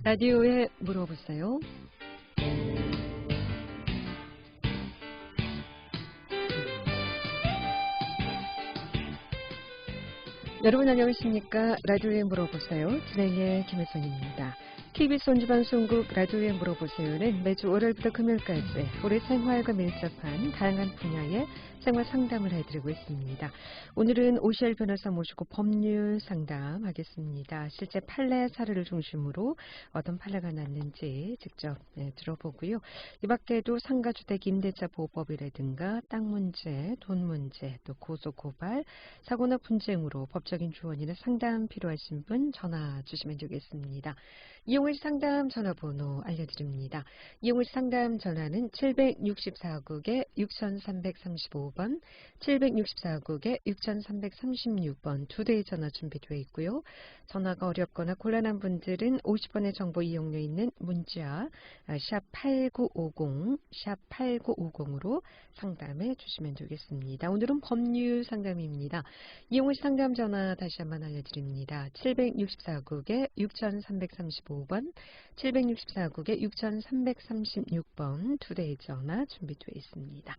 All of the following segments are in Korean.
라디오에 물어보세요. 여러분 안녕하십니까? 라디오에 물어보세요. 진행의 김혜선입니다. KBS 원주방송국 라디오에 물어보세요는 매주 월요일부터 금요일까지 우리 생활과 밀접한 다양한 분야의 생활 상담을 해드리고 있습니다. 오늘은 오시엘 변호사 모시고 법률 상담하겠습니다. 실제 판례 사례를 중심으로 어떤 판례가 났는지 직접 들어보고요. 이 밖에도 상가주택 임대차 보호법이라든가 땅 문제, 돈 문제, 또 고소 고발, 사고나 분쟁으로 법적인 조언이나 상담 필요하신 분 전화 주시면 되겠습니다. 이용을 상담 전화번호 알려드립니다. 이용을 상담 전화는 764국에 6335번, 764국에 6336번 두 대의 전화 준비되어 있고요. 전화가 어렵거나 곤란한 분들은 50번의 정보 이용료 있는 문자 샵8950, 샵8950으로 상담해 주시면 되겠습니다. 오늘은 법률 상담입니다. 이용을 상담 전화 다시 한번 알려드립니다. 764국에 6335번, 764국에 6336번 두 대의 전화 준비되어 있습니다.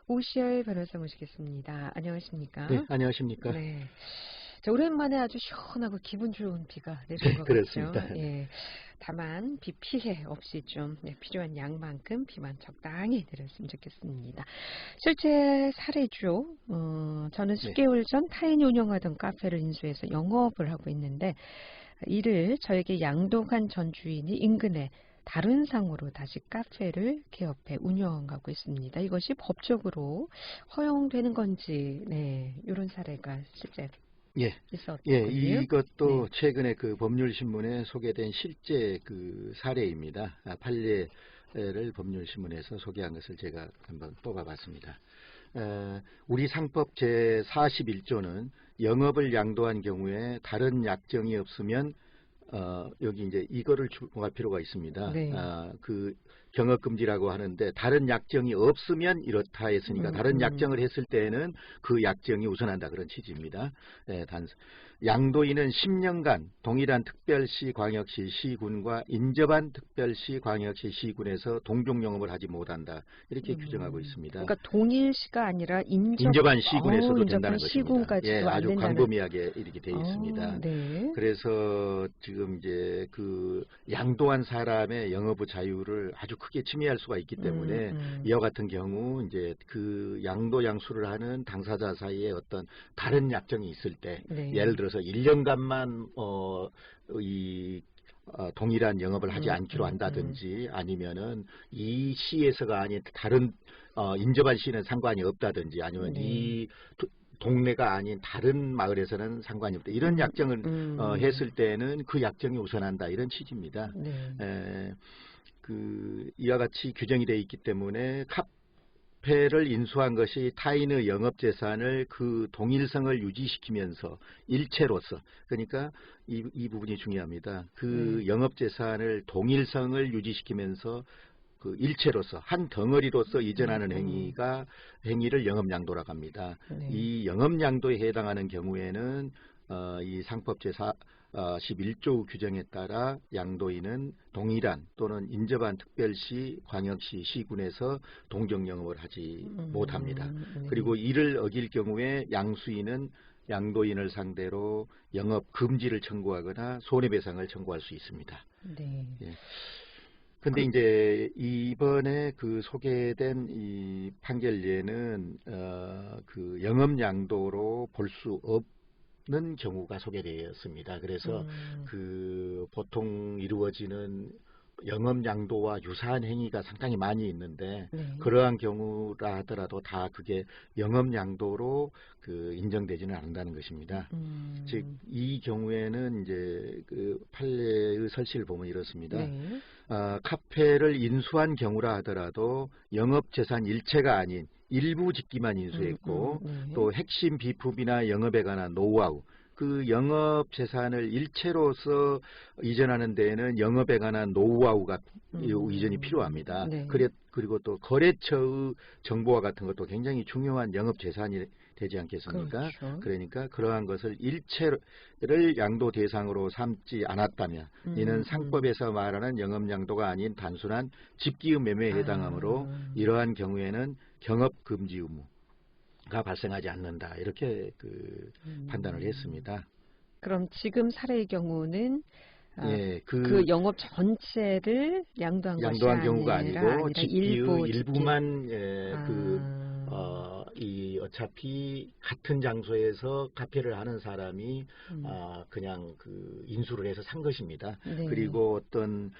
오시엘 변호사 모시겠습니다. 안녕하십니까? 네, 안녕하십니까? 네. 자, 오랜만에 아주 시원하고 기분 좋은 비가 내린 것 그렇습니다. 같죠. 예. 다만 비 피해 없이 좀 필요한 양만큼 비만 적당히 내렸으면 좋겠습니다. 실제 사례죠. 저는 10개월 전 타인이 운영하던 카페를 인수해서 영업을 하고 있는데 이를 저에게 양도한 전 주인이 인근에 다른 상호로 다시 카페를 개업해 운영하고 있습니다. 이것이 법적으로 허용되는 건지, 이런 사례가 실제 있었군요. 이것도 최근에 그 법률신문에 소개된 실제 그 사례입니다. 판례를 법률신문에서 소개한 것을 제가 한번 뽑아봤습니다. 우리 상법 제41조는 영업을 양도한 경우에 다른 약정이 없으면 여기 이제 이거를 주목할 필요가 있습니다. 그 경업금지라고 하는데 다른 약정이 없으면 이렇다 했으니까 다른 약정을 했을 때에는 그 약정이 우선한다 그런 취지입니다. 양도인은 10년간 동일한 특별시, 광역시, 시군과 인접한 특별시, 광역시, 시군에서 동종 영업을 하지 못한다 이렇게 규정하고 있습니다. 그러니까 동일시가 아니라 인접한 시군에서도 된다는 것입니다. 아주 광범위하게 이렇게 되어 있습니다. 네. 그래서 지금 이제 그 양도한 사람의 영업의 자유를 아주 크게 침해할 수가 있기 때문에 이와 같은 경우 이제 그 양도 양수를 하는 당사자 사이에 어떤 다른 약정이 있을 때 예를 들어서 1년간만 동일한 영업을 하지 않기로 한다든지 아니면은 이 시에서가 아닌 다른 인접한 시는 상관이 없다든지 아니면 이 동네가 아닌 다른 마을에서는 상관이 없다. 이런 약정을 했을 때는 그 약정이 우선한다. 이런 취지입니다. 이와 같이 규정이 되어 있기 때문에 카페를 인수한 것이 타인의 영업재산을 그 동일성을 유지시키면서 일체로서 그러니까 이 부분이 중요합니다. 그 영업재산을 동일성을 유지시키면서 그 일체로서 한 덩어리로서 이전하는 행위를 영업양도라고 합니다. 이 영업양도에 해당하는 경우에는 이 상법 제11조 규정에 따라 양도인은 동일한 또는 인접한 특별시, 광역시, 시군에서 동종 영업을 하지 못합니다. 그리고 이를 어길 경우에 양수인은 양도인을 상대로 영업 금지를 청구하거나 손해배상을 청구할 수 있습니다. 근데 이제 이번에 그 소개된 이 판결례는 그 영업양도로 볼 수 없는 경우가 소개되었습니다. 그래서 그 보통 이루어지는 영업양도와 유사한 행위가 상당히 많이 있는데 그러한 경우라 하더라도 다 그게 영업양도로 그 인정되지는 않는다는 것입니다. 즉 이 경우에는 이제 그 판례의 설치를 보면 이렇습니다. 카페를 인수한 경우라 하더라도 영업재산 일체가 아닌 일부 직기만 인수했고 또 핵심 비품이나 영업에 관한 노하우 그 영업 재산을 일체로서 이전하는 데에는 영업에 관한 노하우가 이전이 필요합니다. 그리고 또 거래처의 정보와 같은 것도 굉장히 중요한 영업 재산이 되지 않겠습니까? 그렇죠. 그러니까 그러한 것을 일체를 양도 대상으로 삼지 않았다면 이는 상법에서 말하는 영업양도가 아닌 단순한 집기의 매매에 해당하므로 이러한 경우에는 경업금지 의무가 발생하지 않는다. 이렇게 판단을 했습니다. 그럼 지금 사례의 경우는 예, 그 영업 전체를 양도한 것이 경우가 아니라 아니고 집기의 일부만 어차피 같은 장소에서 카페를 하는 사람이 그냥 인수를 해서 산 것입니다. 네. 그리고 어떤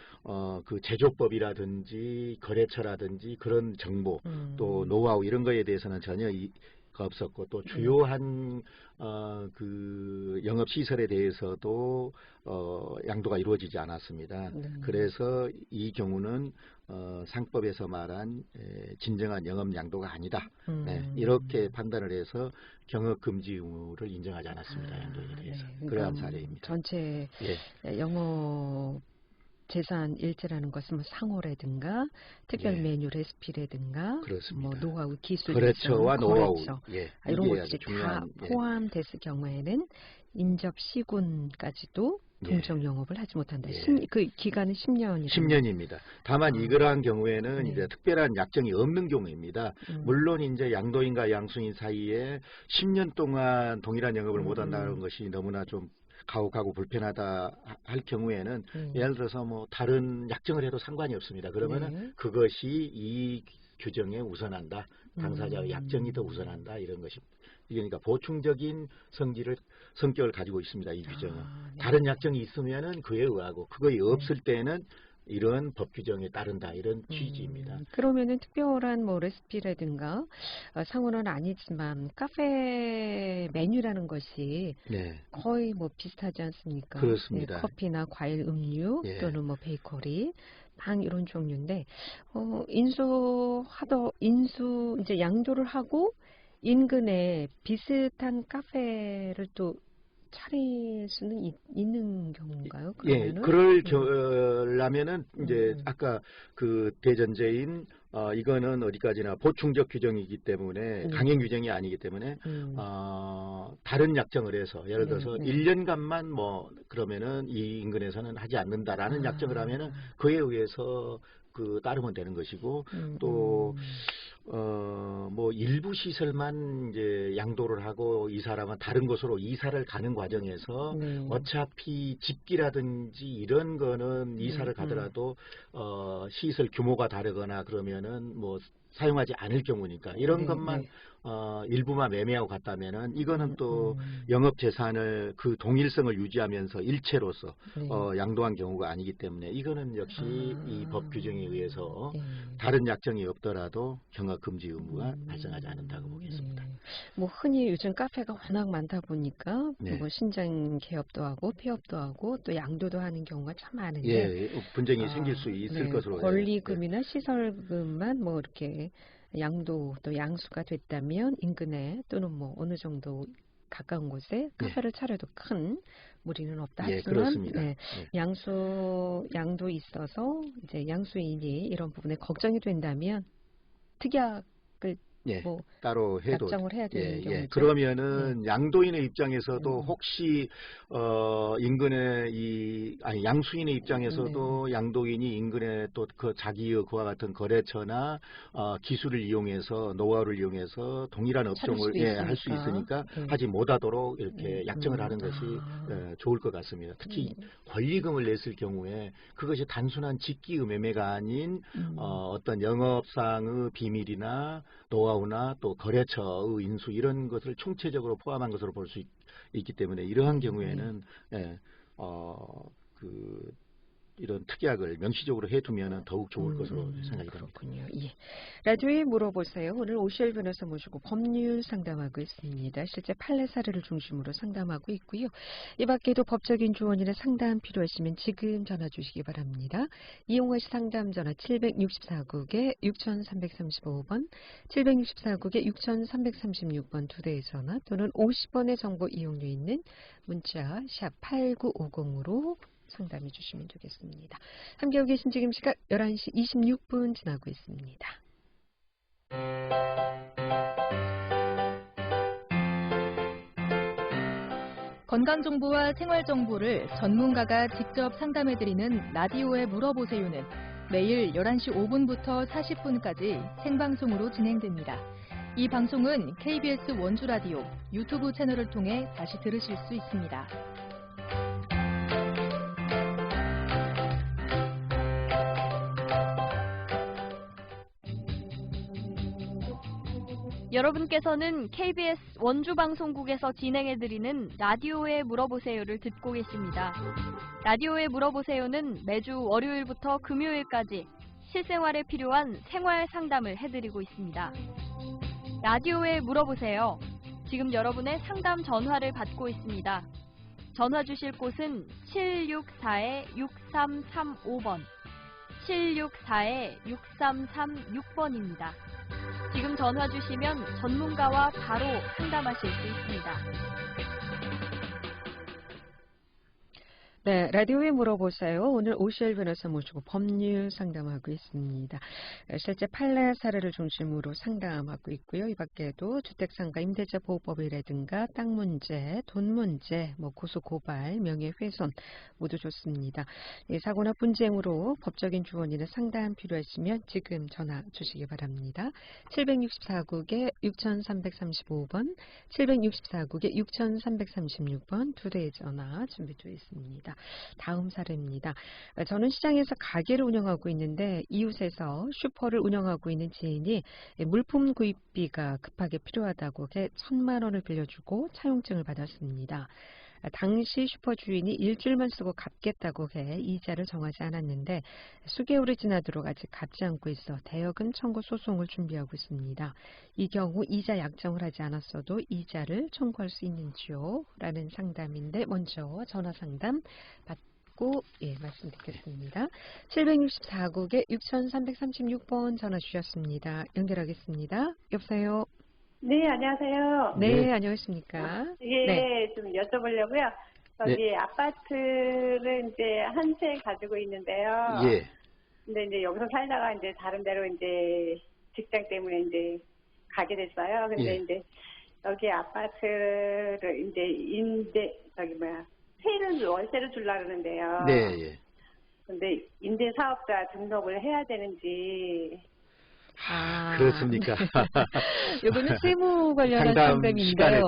그 제조법이라든지 거래처라든지 그런 정보 또 노하우 이런 거에 대해서는 전혀 가 없었고 또 주요한 그 영업 시설에 대해서도 양도가 이루어지지 않았습니다. 그래서 이 경우는 상법에서 말한 진정한 영업 양도가 아니다. 네, 이렇게 판단을 해서 경업 금지 의무를 인정하지 않았습니다. 양도에 대해서. 네. 그러한 사례입니다. 전체 예. 영업 재산 일체라는 것은 뭐 상호라든가 특별 예. 메뉴 레시피라든가 그렇습니다. 뭐 노하우 기술 거래처와 노하우 거래처, 예. 이런 이게 것들이 아주 중요한, 다 포함됐을 경우에는 인접 시군까지도 동종 영업을 하지 못한다. 그 기간은 10년이다. 10년입니다. 다만 이러한 경우에는 이제 특별한 약정이 없는 경우입니다. 물론 이제 양도인과 양수인 사이에 10년 동안 동일한 영업을 못 한다는 것이 너무나 좀 가혹하고 불편하다 할 경우에는 예를 들어서 뭐 다른 약정을 해도 상관이 없습니다. 그러면은 그것이 이 규정에 우선한다. 당사자의 약정이 더 우선한다. 이런 것입니다. 그러니까 보충적인 성격을 가지고 있습니다. 이 규정은. 다른 약정이 있으면은 그에 의하고 그거에 없을 때는 이런 법 규정에 따른다. 이런 취지입니다. 그러면은 특별한 뭐 레시피라든가 상호는 아니지만 카페 메뉴라는 것이 거의 뭐 비슷하지 않습니까? 그렇습니다. 커피나 과일 음료 또는 뭐 베이커리 빵 이런 종류인데 인수 이제 양도를 하고 인근에 비슷한 카페를 또 차릴 수는 있는 경우인가요? 그러면은? 그러려면은 이제 아까 그 대전제인 이거는 어디까지나 보충적 규정이기 때문에 강행 규정이 아니기 때문에 다른 약정을 해서 예를 들어서 1년간만 뭐 그러면은 이 인근에서는 하지 않는다라는 약정을 하면은 그에 의해서 따르면 되는 것이고 또 뭐 일부 시설만 이제 양도를 하고 이 사람은 다른 곳으로 이사를 가는 과정에서 어차피 집기라든지 이런 거는 이사를 가더라도 시설 규모가 다르거나 그러면은 뭐 사용하지 않을 경우니까 이런 것만 일부만 매매하고 갔다면은 이거는 또 영업 재산을 그 동일성을 유지하면서 일체로서 양도한 경우가 아니기 때문에 이거는 역시 이 법 규정에 의해서 다른 약정이 없더라도 경업 금지 의무가 발생하지 않는다고 보겠습니다. 뭐 흔히 요즘 카페가 워낙 많다 보니까 뭐 신장 개업도 하고 폐업도 하고 또 양도도 하는 경우가 참 많은데 분쟁이 생길 수 있을 것으로 권리금이나 시설금만 뭐 이렇게 양도 또 양수가 됐다면 인근에 또는 뭐 어느 정도 가까운 곳에 카페를 차려도 큰 무리는 없다. 하지만 양도 있어서 이제 양수인이 이런 부분에 걱정이 된다면 특약을 뭐 따로 해도 약정을 해야 되는 경우죠. 그러면은 양도인의 입장에서도 혹시 인근에 양수인의 입장에서도 양도인이 인근에 또 그 자기의 그와 같은 거래처나 기술을 이용해서 노하우를 이용해서 동일한 업종을 할 수 있으니까 하지 못하도록 이렇게 약정을 하는 것이 좋을 것 같습니다. 특히 권리금을 냈을 경우에 그것이 단순한 직기의 매매가 아닌 어떤 영업상의 비밀이나 노하우나 또 거래처의 인수 이런 것을 총체적으로 포함한 것으로 볼 수 있기 때문에 이러한 경우에는 이런 특약을 명시적으로 해두면 더욱 좋을 것으로 생각이 됩니다. 그렇군요. 라디오에 물어보세요. 오늘 오시엘 변호사 모시고 법률 상담하고 있습니다. 실제 판례 사례를 중심으로 상담하고 있고요. 이 밖에도 법적인 조언이나 상담 필요하시면 지금 전화 주시기 바랍니다. 이용하시 상담 전화 764국에 6335번, 764국에 6336번 두 대의 전화 또는 50원의 정보 이용료 있는 문자 샵 8950으로 상담해 주시면 되겠습니다. 함께하고 계신 지금 시각 11시 26분 지나고 있습니다. 건강정보와 생활정보를 전문가가 직접 상담해드리는 라디오에 물어보세요는 매일 11시 5분부터 40분까지 생방송으로 진행됩니다. 이 방송은 KBS 원주라디오 유튜브 채널을 통해 다시 들으실 수 있습니다. 여러분께서는 KBS 원주방송국에서 진행해드리는 라디오에 물어보세요를 듣고 계십니다. 라디오에 물어보세요는 매주 월요일부터 금요일까지 실생활에 필요한 생활 상담을 해드리고 있습니다. 라디오에 물어보세요. 지금 여러분의 상담 전화를 받고 있습니다. 전화 주실 곳은 764-6335번, 764-6336번입니다. 지금 전화 주시면 전문가와 바로 상담하실 수 있습니다. 네, 라디오에 물어보세요. 오늘 오시엘 변호사 모시고 법률 상담하고 있습니다. 실제 판례 사례를 중심으로 상담하고 있고요. 이 밖에도 주택상가 임대차 보호법이라든가 땅 문제, 돈 문제, 고소 고발, 명예훼손 모두 좋습니다. 사고나 분쟁으로 법적인 조언이나 상담 필요하시면 지금 전화 주시기 바랍니다. 764국에 6335번, 764국에 6336번 두 대의 전화 준비되어 있습니다. 다음 사례입니다. 저는 시장에서 가게를 운영하고 있는데 이웃에서 슈퍼를 운영하고 있는 지인이 물품 구입비가 급하게 필요하다고 해 1,000만 원을 빌려주고 차용증을 받았습니다. 당시 슈퍼 주인이 일주일만 쓰고 갚겠다고 해 이자를 정하지 않았는데 수개월이 지나도록 아직 갚지 않고 있어 대여금 청구 소송을 준비하고 있습니다. 이 경우 이자 약정을 하지 않았어도 이자를 청구할 수 있는지요? 라는 상담인데 먼저 전화 상담 받고 말씀 듣겠습니다. 764국에 6336번 전화 주셨습니다. 연결하겠습니다. 여보세요? 네, 안녕하세요. 네, 안녕하십니까? 예, 네. 좀 여쭤보려고요. 여기 아파트를 이제 한 채 가지고 있는데요. 예. 근데 이제 여기서 살다가 이제 다른 데로 이제 직장 때문에 이제 가게 됐어요. 근데 이제 여기 아파트를 이제 월세를 주려고 그러는데요. 네, 예. 근데 임대 사업자 등록을 해야 되는지. 그렇습니까? 이거는 세무 관련한 상담인데요. 시간에,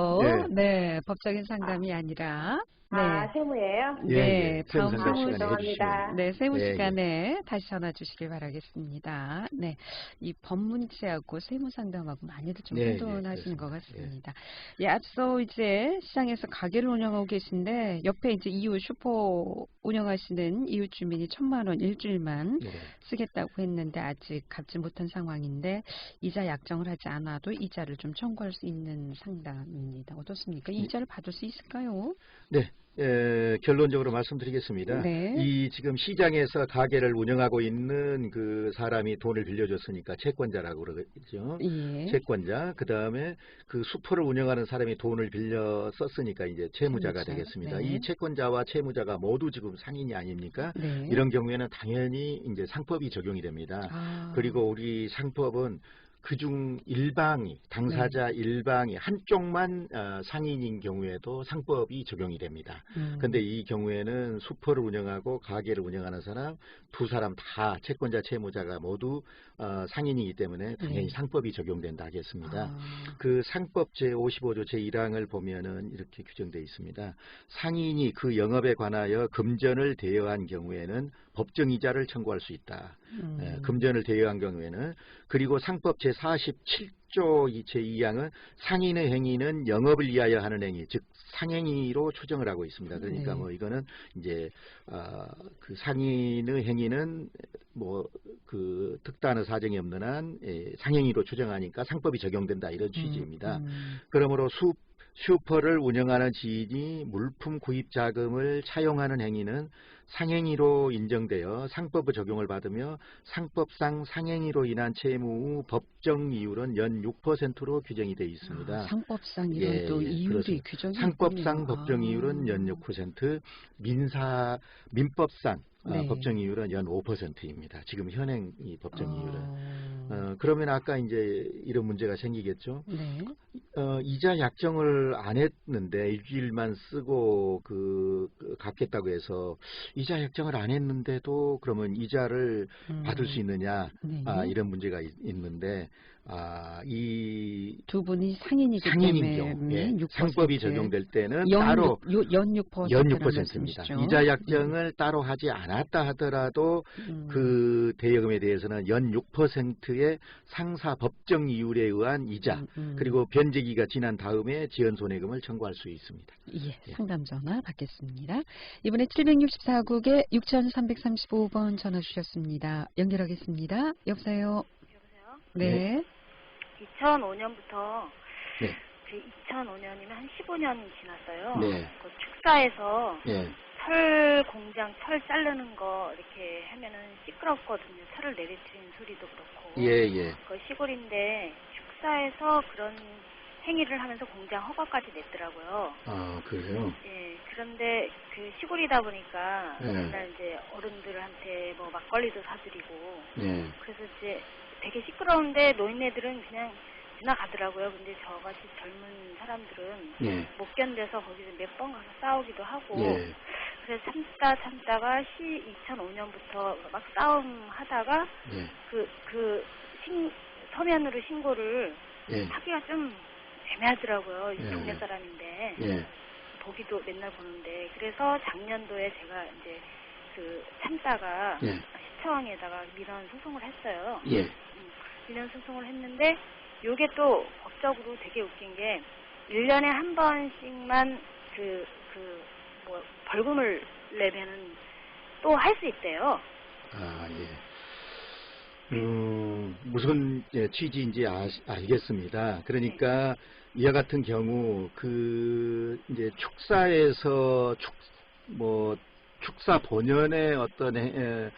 네, 법적인 상담이 아니라. 네. 세무예요? 네, 다음 세무 세무 시간에 네, 세무 예, 시간에 다시 전화 주시길 바라겠습니다. 네, 이 법 문제하고 세무 상담하고 많이들 좀 혼돈하시는 것 같습니다. 앞서 이제 시장에서 가게를 운영하고 계신데 옆에 이제 이웃 슈퍼 운영하시는 이웃 주민이 1,000만 원 일주일만 쓰겠다고 했는데 아직 갚지 못한 상황인데 이자 약정을 하지 않아도 이자를 좀 청구할 수 있는 상담입니다. 어떻습니까? 이자를 받을 수 있을까요? 네. 결론적으로 말씀드리겠습니다. 네. 이 지금 시장에서 가게를 운영하고 있는 그 사람이 돈을 빌려줬으니까 채권자라고 그러죠. 예. 채권자. 그 다음에 그 슈퍼를 운영하는 사람이 돈을 빌려 썼으니까 이제 채무자가 되겠습니다. 네. 이 채권자와 채무자가 모두 지금 상인이 아닙니까? 네. 이런 경우에는 당연히 이제 상법이 적용이 됩니다. 그리고 우리 상법은 그중 일방이 당사자 일방이 한쪽만 상인인 경우에도 상법이 적용이 됩니다. 그런데 이 경우에는 슈퍼를 운영하고 가게를 운영하는 사람 두 사람 다 채권자 채무자가 모두 상인이기 때문에 당연히 상법이 적용된다 하겠습니다. 그 상법 제55조 제1항을 보면은 이렇게 규정되어 있습니다. 상인이 그 영업에 관하여 금전을 대여한 경우에는 법정이자를 청구할 수 있다. 금전을 대여한 경우에는. 그리고 상법 제47조 제2항은 상인의 행위는 영업을 위하여 하는 행위, 즉 상행위로 추정을 하고 있습니다. 그러니까 이거는 이제 그 상인의 행위는 그 특단의 사정이 없는 한 상행위로 추정하니까 상법이 적용된다 이런 취지입니다. 그러므로 슈퍼를 운영하는 지인이 물품 구입 자금을 차용하는 행위는 상행위로 인정되어 상법의 적용을 받으며 상법상 상행위로 인한 채무 법정 이율은 연 6%로 규정이 되어 있습니다. 상법상 이런 또 이율이 규정이 상법상 있군요. 법정 이율은 연 6%, 민법상 네. 법정 이율은 연 5%입니다. 지금 현행 이 법정 이율은. 그러면 아까 이제 이런 문제가 생기겠죠. 네. 이자 약정을 안 했는데 일주일만 쓰고 갚겠다고 해서 이자 약정을 안 했는데도 그러면 이자를 받을 수 있느냐, 네. 이런 문제가 있는데, 이 두 분이 상인이기 상인인 때문에 경우, 예, 6%. 상법이 적용될 때는 연 따로 6%입니다. 이자 약정을 따로 하지 않았다 하더라도 그 대여금에 대해서는 연 6%의 상사 법정 이율에 의한 이자 그리고 변제기가 지난 다음에 지연손해금을 청구할 수 있습니다. 예, 상담 전화 받겠습니다. 이번에 764국에 6335번 전화 주셨습니다. 연결하겠습니다. 여보세요? 여보세요? 네. 2005년부터 네. 그 2005년이면 한 15년 지났어요. 네. 그 축사에서 예. 철 공장 철 자르는 거 이렇게 하면은 시끄럽거든요. 철을 내리치는 소리도 그렇고. 예, 예. 그 시골인데 축사에서 그런 행위를 하면서 공장 허가까지 냈더라고요. 그래요? 예. 그런데 그 시골이다 보니까 예. 맨날 이제 어른들한테 뭐 막걸리도 사드리고. 예. 그래서 이제 되게 시끄러운데 노인네들은 그냥 지나가더라고요. 근데 저같이 젊은 사람들은 예. 못 견뎌서 거기서 몇 번 가서 싸우기도 하고 예. 그래서 참다가 2005년부터 막 싸움하다가 예. 서면으로 신고를 예. 하기가 좀 애매하더라고요. 이 예. 동네 사람인데 예. 보기도 맨날 보는데 그래서 작년도에 제가 이제 참다가 예. 시청에다가 민원 소송을 했어요. 예. 민원 소송을 했는데 요게 또 법적으로 되게 웃긴 게 1년에 한 번씩만 벌금을 내면은 또 할 수 있대요. 예. 무슨 취지인지 알겠습니다. 그러니까 이와 같은 경우 이제 축사에서 축사 본연의 어떤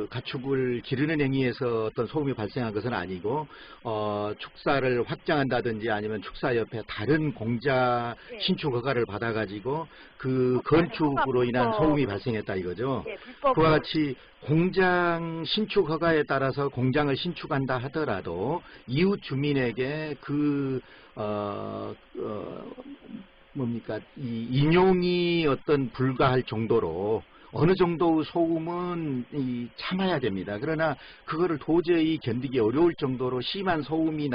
가축을 기르는 행위에서 어떤 소음이 발생한 것은 아니고 축사를 확장한다든지 아니면 축사 옆에 다른 공자 신축 허가를 받아가지고 그 건축으로 인한 소음이 발생했다 이거죠. 네, 불법. 그와 같이 공장 신축 허가에 따라서 공장을 신축한다 하더라도 이웃 주민에게 이 인용이 불가할 정도로 어느 정도의 소음은 참아야 됩니다. 그러나 그거를 도저히 견디기 어려울 정도로 심한 소음이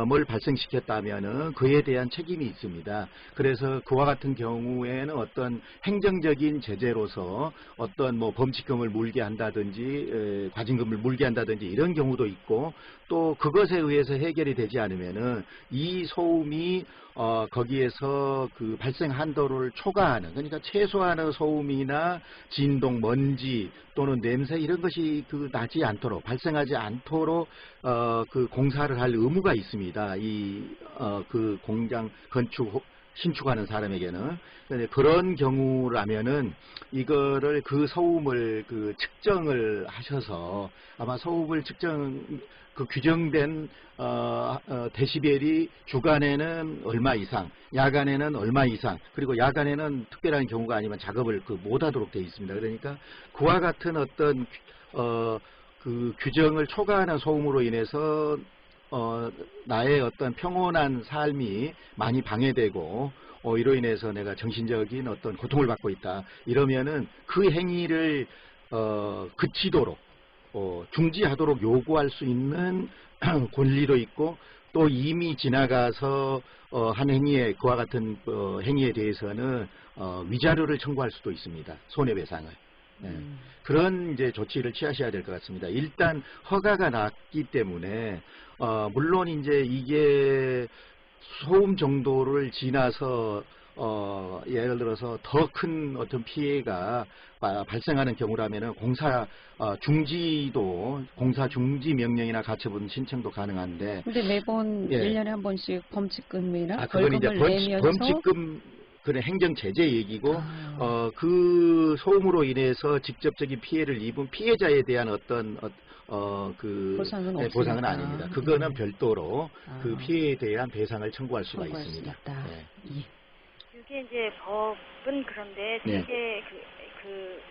뭘 발생시켰다면은 그에 대한 책임이 있습니다. 그래서 그와 같은 경우에는 어떤 행정적인 제재로서 어떤 범칙금을 물게 한다든지 과징금을 물게 한다든지 이런 경우도 있고 또 그것에 의해서 해결이 되지 않으면은 이 소음이 거기에서 발생 한도를 초과하는, 그러니까 최소한의 소음이나 진동, 먼지 또는 냄새 이런 것이 나지 않도록, 발생하지 않도록 공사를 할 의무가 있습니다. 공장 신축하는 사람에게는. 그런 경우라면은 이거를 소음을 측정을 하셔서 아마 소음을 규정된 데시벨이 주간에는 얼마 이상, 야간에는 얼마 이상, 그리고 야간에는 특별한 경우가 아니면 작업을 못하도록 되어 있습니다. 그러니까 그와 같은 어떤 규정을 초과하는 소음으로 인해서 나의 어떤 평온한 삶이 많이 방해되고 이로 인해서 내가 정신적인 어떤 고통을 받고 있다. 이러면은 그 행위를 그치도록 중지하도록 요구할 수 있는 권리도 있고 또 이미 지나가서 한 행위에 그와 같은 행위에 대해서는 위자료를 청구할 수도 있습니다. 손해배상을. 그런 이제 조치를 취하셔야 될 것 같습니다. 일단 허가가 났기 때문에 물론 이제 이게 소음 정도를 지나서 예를 들어서 더 큰 어떤 피해가 발생하는 경우라면은 공사 중지 명령이나 가처분 신청도 가능한데. 근데 매번 1년에 한 번씩 범칙금이나 그건 이제 벌금을 내면서 범칙금 그런 행정 제재 얘기고 그 소음으로 인해서 직접적인 피해를 입은 피해자에 대한 어떤 보상은 아닙니다. 그거는 별도로 그 피해에 대한 배상을 청구할 수가 있습니다. 예. 그게 이제 법은 그런데 예. 되게 그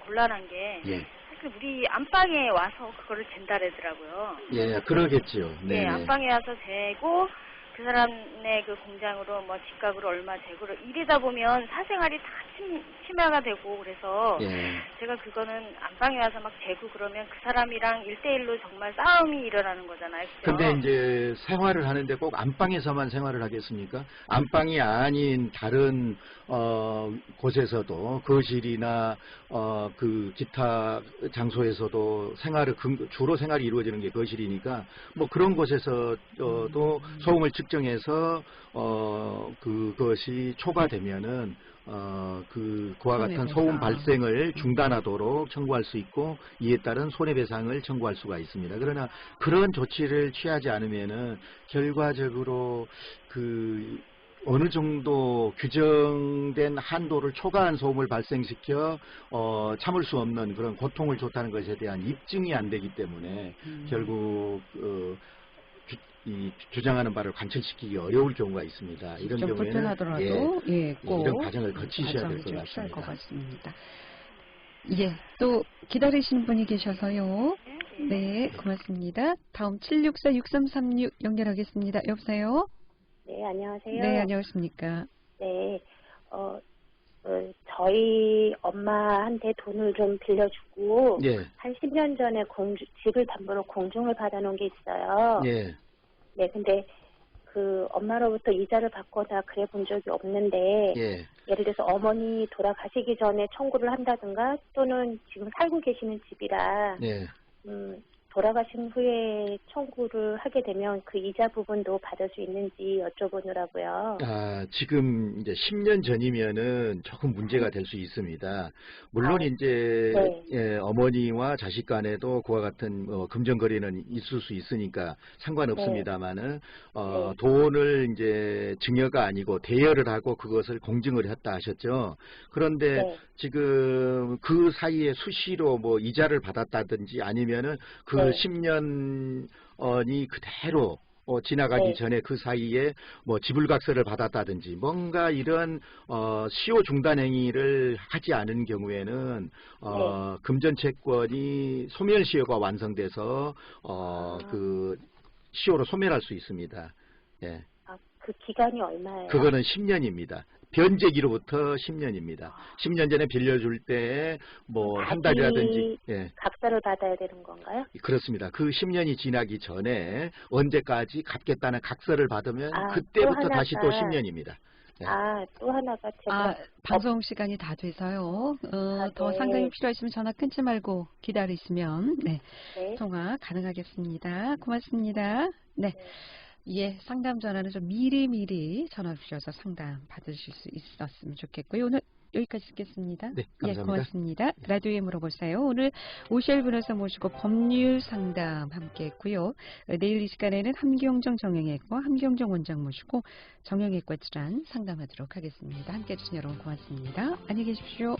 곤란한 게 예. 사실 우리 안방에 와서 그거를 잰다래더라고요. 예, 그러겠죠. 네. 네, 안방에 와서 재고 그 사람의 그 공장으로 뭐 집값으로 얼마 재고 이러다 보면 사생활이 다 침해가 되고 그래서 예. 제가 그거는 안방에 와서 막 재고 그러면 그 사람이랑 1대1로 정말 싸움이 일어나는 거잖아요. 그죠? 근데 이제 생활을 하는데 꼭 안방에서만 생활을 하겠습니까? 안방이 아닌 다른 곳에서도 거실이나 그 기타 장소에서도 주로 생활이 이루어지는 게 거실이니까 뭐 그런 곳에서도 소음을 측정해서 그것이 초과되면은 그와 같은 소음 발생을 중단하도록 청구할 수 있고 이에 따른 손해배상을 청구할 수가 있습니다. 그러나 그런 조치를 취하지 않으면은 결과적으로 그 어느 정도 규정된 한도를 초과한 소음을 발생시켜 참을 수 없는 그런 고통을 줬다는 것에 대한 입증이 안 되기 때문에 결국 이 주장하는 바를 관철시키기 어려울 경우가 있습니다. 이런 좀 경우에는 불편하더라도 꼭 이런 과정을 거치셔야 될 것 필요할 것 같습니다. 같습니다. 예, 또 기다리시는 분이 계셔서요. 네, 고맙습니다. 다음 764-6336 연결하겠습니다. 여보세요? 네, 안녕하세요. 네, 안녕하십니까? 네, 저희 엄마한테 돈을 좀 빌려주고 예. 한 10년 전에 집을 담보로 공증을 받아놓은 게 있어요. 예. 네, 근데 그 엄마로부터 이자를 받거나 그래 본 적이 없는데 예. 예를 들어서 어머니 돌아가시기 전에 청구를 한다든가 또는 지금 살고 계시는 집이라 예. 돌아가신 후에 청구를 하게 되면 그 이자 부분도 받을 수 있는지 여쭤보느라고요. 지금 이제 10년 전이면은 조금 문제가 될 수 있습니다. 물론 이제 네. 예, 어머니와 자식 간에도 그와 같은 금전거래는 있을 수 있으니까 상관없습니다만은 네. 돈을 이제 증여가 아니고 대여를 하고 그것을 공증을 했다 하셨죠. 그런데 네. 지금 그 사이에 수시로 뭐 이자를 받았다든지 아니면은 그 네. 10년이 그대로 지나가기 네. 전에 그 사이에 뭐 지불각서를 받았다든지 뭔가 이런 시효 중단 행위를 하지 않은 경우에는 금전채권이 소멸시효가 완성돼서 그 시효로 소멸할 수 있습니다. 예. 그 기간이 얼마예요? 그거는 10년입니다. 변제기로부터 10년입니다. 10년 전에 빌려줄 때 뭐 한 달이라든지 각서를 받아야 되는 건가요? 그렇습니다. 그 10년이 지나기 전에 언제까지 갚겠다는 각서를 받으면 그때부터 다시 또 10년입니다. 네. 또 하나가 제가 방송 시간이 다 돼서요. 더 상담이 필요하시면 전화 끊지 말고 기다리시면 통화 가능하겠습니다. 고맙습니다. 네. 예, 상담 전화는 좀 미리미리 전화 주셔서 상담 받으실 수 있었으면 좋겠고요. 오늘 여기까지 듣겠습니다. 네, 감사합니다. 예, 고맙습니다. 라디오에 물어보세요. 오늘 오시엘 변호사 모시고 법률 상담 함께 했고요. 내일 이 시간에는 함경정 정형외과 함경정 원장 모시고 정형외과 질환 상담하도록 하겠습니다. 함께 해주신 여러분 고맙습니다. 안녕히 계십시오.